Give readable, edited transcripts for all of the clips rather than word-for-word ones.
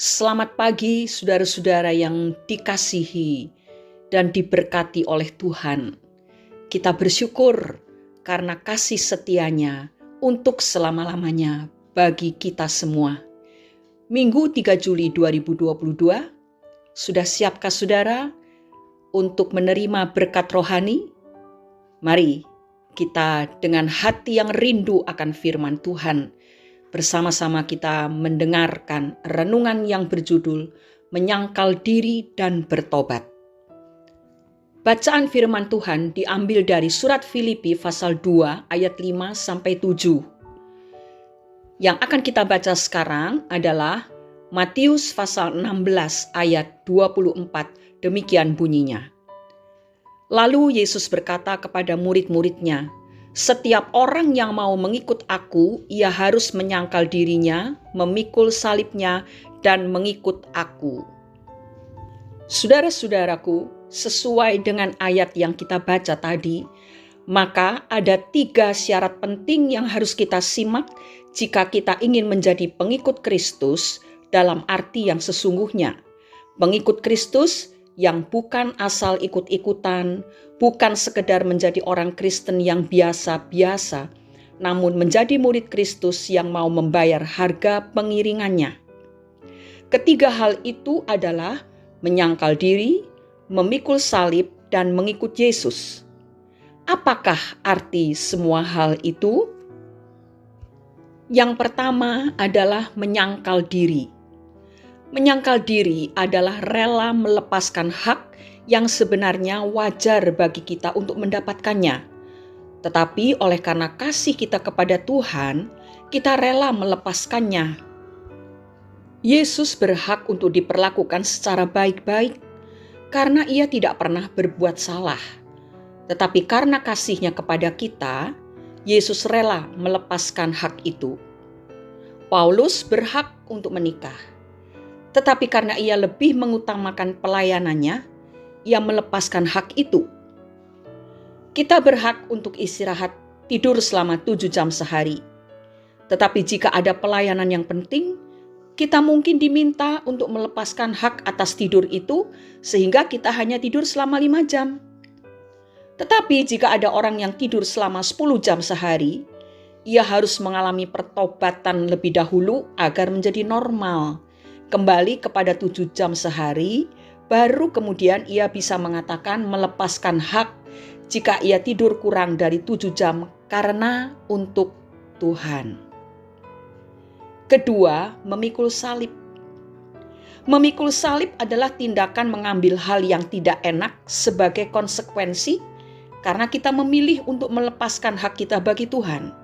Selamat pagi saudara-saudara yang dikasihi dan diberkati oleh Tuhan. Kita bersyukur karena kasih setianya untuk selama-lamanya bagi kita semua. Minggu 3 Juli 2022, sudah siapkah saudara untuk menerima berkat rohani? Mari kita dengan hati yang rindu akan firman Tuhan, bersama-sama kita mendengarkan renungan yang berjudul Menyangkal Diri dan Bertobat. Bacaan firman Tuhan diambil dari surat Filipi pasal 2 ayat 5-7. Yang akan kita baca sekarang adalah Matius pasal 16 ayat 24, demikian bunyinya. Lalu Yesus berkata kepada murid-muridnya, "Setiap orang yang mau mengikut aku, ia harus menyangkal dirinya, memikul salibnya, dan mengikut aku." Saudara-saudaraku, sesuai dengan ayat yang kita baca tadi, maka ada 3 syarat penting yang harus kita simak jika kita ingin menjadi pengikut Kristus dalam arti yang sesungguhnya. Pengikut Kristus yang bukan asal ikut-ikutan, bukan sekedar menjadi orang Kristen yang biasa-biasa, namun menjadi murid Kristus yang mau membayar harga pengiringannya. Ketiga hal itu adalah menyangkal diri, memikul salib, dan mengikut Yesus. Apakah arti semua hal itu? Yang pertama adalah menyangkal diri. Menyangkal diri adalah rela melepaskan hak yang sebenarnya wajar bagi kita untuk mendapatkannya. Tetapi oleh karena kasih kita kepada Tuhan, kita rela melepaskannya. Yesus berhak untuk diperlakukan secara baik-baik karena ia tidak pernah berbuat salah. Tetapi karena kasihnya kepada kita, Yesus rela melepaskan hak itu. Paulus berhak untuk menikah. Tetapi karena ia lebih mengutamakan pelayanannya, ia melepaskan hak itu. Kita berhak untuk istirahat, tidur selama 7 jam sehari. Tetapi jika ada pelayanan yang penting, kita mungkin diminta untuk melepaskan hak atas tidur itu, sehingga kita hanya tidur selama 5 jam. Tetapi jika ada orang yang tidur selama 10 jam sehari, ia harus mengalami pertobatan lebih dahulu agar menjadi normal. Kembali kepada 7 jam sehari, baru kemudian ia bisa mengatakan melepaskan hak jika ia tidur kurang dari 7 jam karena untuk Tuhan. Kedua, memikul salib. Memikul salib adalah tindakan mengambil hal yang tidak enak sebagai konsekuensi karena kita memilih untuk melepaskan hak kita bagi Tuhan.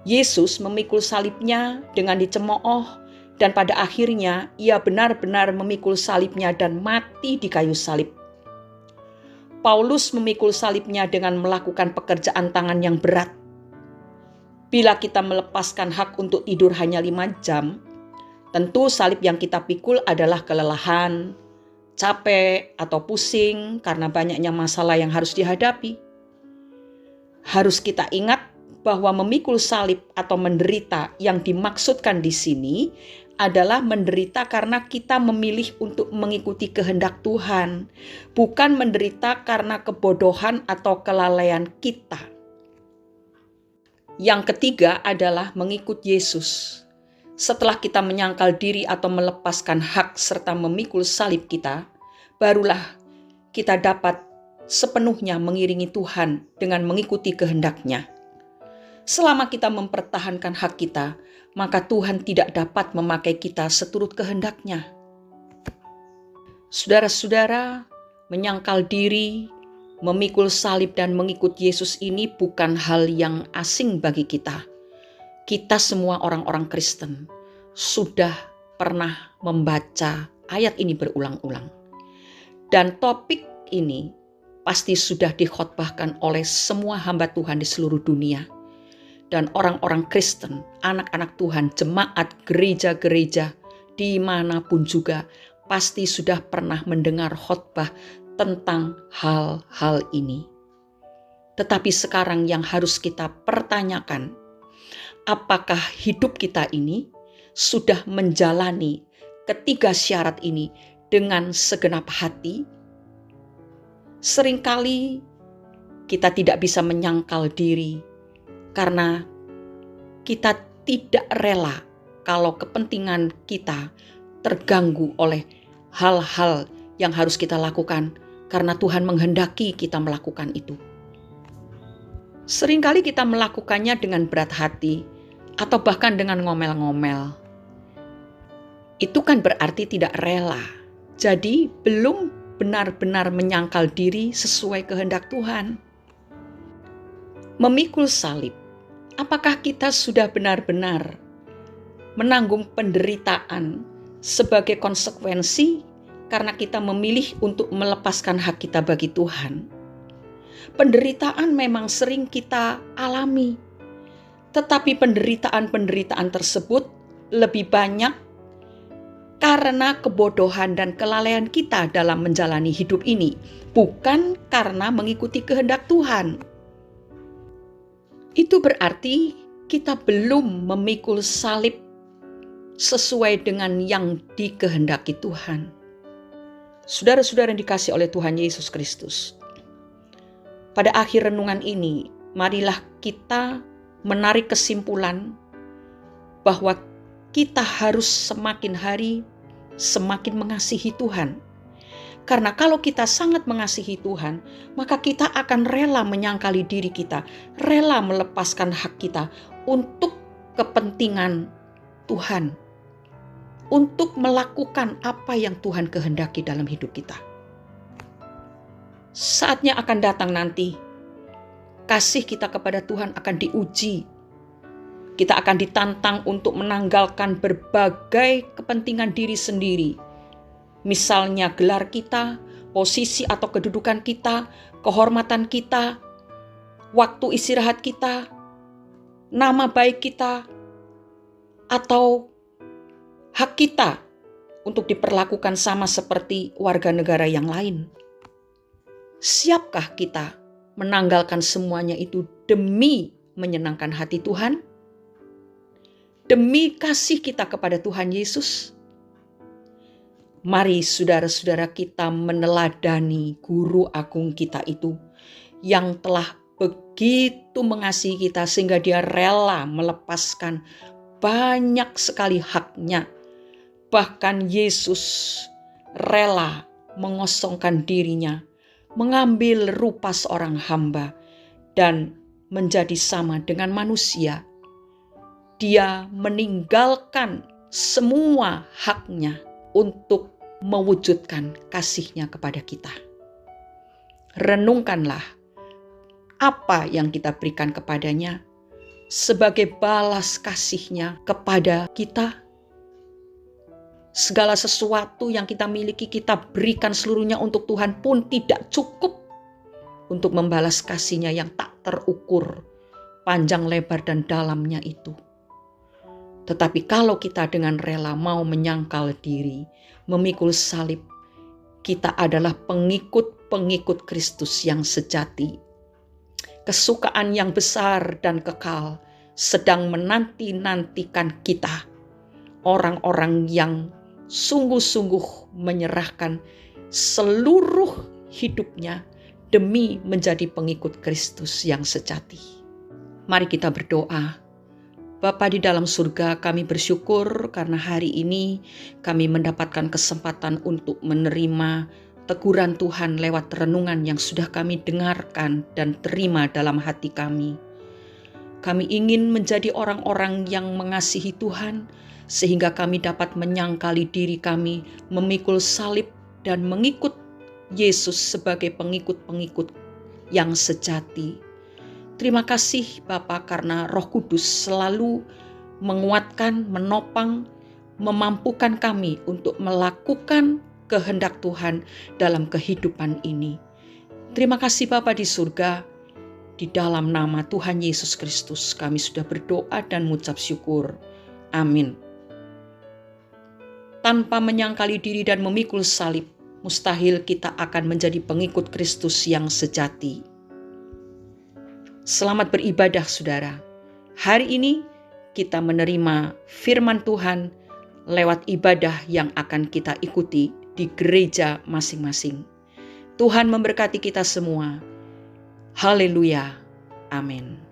Yesus memikul salibnya dengan dicemooh, dan pada akhirnya ia benar-benar memikul salibnya dan mati di kayu salib. Paulus memikul salibnya dengan melakukan pekerjaan tangan yang berat. Bila kita melepaskan hak untuk tidur hanya 5 jam, tentu salib yang kita pikul adalah kelelahan, capek, atau pusing karena banyaknya masalah yang harus dihadapi. Harus kita ingat bahwa memikul salib atau menderita yang dimaksudkan di sini adalah menderita karena kita memilih untuk mengikuti kehendak Tuhan, bukan menderita karena kebodohan atau kelalaian kita. Yang ketiga adalah mengikut Yesus. Setelah kita menyangkal diri atau melepaskan hak serta memikul salib kita, barulah kita dapat sepenuhnya mengiringi Tuhan dengan mengikuti kehendak-Nya. Selama kita mempertahankan hak kita, maka Tuhan tidak dapat memakai kita seturut kehendak-Nya. Saudara-saudara, menyangkal diri, memikul salib dan mengikut Yesus ini bukan hal yang asing bagi kita. Kita semua orang-orang Kristen sudah pernah membaca ayat ini berulang-ulang. Dan topik ini pasti sudah dikhotbahkan oleh semua hamba Tuhan di seluruh dunia. Dan orang-orang Kristen, anak-anak Tuhan, jemaat, gereja-gereja, dimanapun juga, pasti sudah pernah mendengar khotbah tentang hal-hal ini. Tetapi sekarang yang harus kita pertanyakan, apakah hidup kita ini sudah menjalani ketiga syarat ini dengan segenap hati, seringkali kita tidak bisa menyangkal diri karena kita tidak rela kalau kepentingan kita terganggu oleh hal-hal yang harus kita lakukan karena Tuhan menghendaki kita melakukan itu. Seringkali kita melakukannya dengan berat hati atau bahkan dengan ngomel-ngomel. Itu kan berarti tidak rela. Jadi belum benar-benar menyangkal diri sesuai kehendak Tuhan. Memikul salib, apakah kita sudah benar-benar menanggung penderitaan sebagai konsekuensi karena kita memilih untuk melepaskan hak kita bagi Tuhan? Penderitaan memang sering kita alami, tetapi penderitaan-penderitaan tersebut lebih banyak karena kebodohan dan kelalaian kita dalam menjalani hidup ini, bukan karena mengikuti kehendak Tuhan. Itu berarti kita belum memikul salib sesuai dengan yang dikehendaki Tuhan. Saudara-saudara yang dikasihi oleh Tuhan Yesus Kristus, pada akhir renungan ini, marilah kita menarik kesimpulan bahwa kita harus semakin hari semakin mengasihi Tuhan. Karena kalau kita sangat mengasihi Tuhan, maka kita akan rela menyangkali diri kita, rela melepaskan hak kita untuk kepentingan Tuhan, untuk melakukan apa yang Tuhan kehendaki dalam hidup kita. Saatnya akan datang nanti, kasih kita kepada Tuhan akan diuji. Kita akan ditantang untuk menanggalkan berbagai kepentingan diri sendiri. Misalnya gelar kita, posisi atau kedudukan kita, kehormatan kita, waktu istirahat kita, nama baik kita, atau hak kita untuk diperlakukan sama seperti warga negara yang lain. Siapkah kita menanggalkan semuanya itu demi menyenangkan hati Tuhan? Demi kasih kita kepada Tuhan Yesus? Mari saudara-saudara kita meneladani guru agung kita itu yang telah begitu mengasihi kita sehingga dia rela melepaskan banyak sekali haknya. Bahkan Yesus rela mengosongkan dirinya, mengambil rupa seorang hamba dan menjadi sama dengan manusia. Dia meninggalkan semua haknya untuk mewujudkan kasih-Nya kepada kita. Renungkanlah apa yang kita berikan kepadanya sebagai balas kasih-Nya kepada kita. Segala sesuatu yang kita miliki kita berikan seluruhnya untuk Tuhan pun tidak cukup untuk membalas kasih-Nya yang tak terukur, panjang, lebar, dan dalamnya itu. Tetapi kalau kita dengan rela mau menyangkal diri, memikul salib, kita adalah pengikut-pengikut Kristus yang sejati. Kesukaan yang besar dan kekal sedang menanti-nantikan kita, orang-orang yang sungguh-sungguh menyerahkan seluruh hidupnya demi menjadi pengikut Kristus yang sejati. Mari kita berdoa. Bapa di dalam surga, kami bersyukur karena hari ini kami mendapatkan kesempatan untuk menerima teguran Tuhan lewat renungan yang sudah kami dengarkan dan terima dalam hati kami. Kami ingin menjadi orang-orang yang mengasihi Tuhan, sehingga kami dapat menyangkali diri kami, memikul salib dan mengikut Yesus sebagai pengikut-pengikut yang sejati. Terima kasih Bapa karena Roh Kudus selalu menguatkan, menopang, memampukan kami untuk melakukan kehendak Tuhan dalam kehidupan ini. Terima kasih Bapa di surga, di dalam nama Tuhan Yesus Kristus kami sudah berdoa dan mengucap syukur. Amin. Tanpa menyangkali diri dan memikul salib, mustahil kita akan menjadi pengikut Kristus yang sejati. Selamat beribadah saudara. Hari ini kita menerima firman Tuhan lewat ibadah yang akan kita ikuti di gereja masing-masing. Tuhan memberkati kita semua. Haleluya. Amin.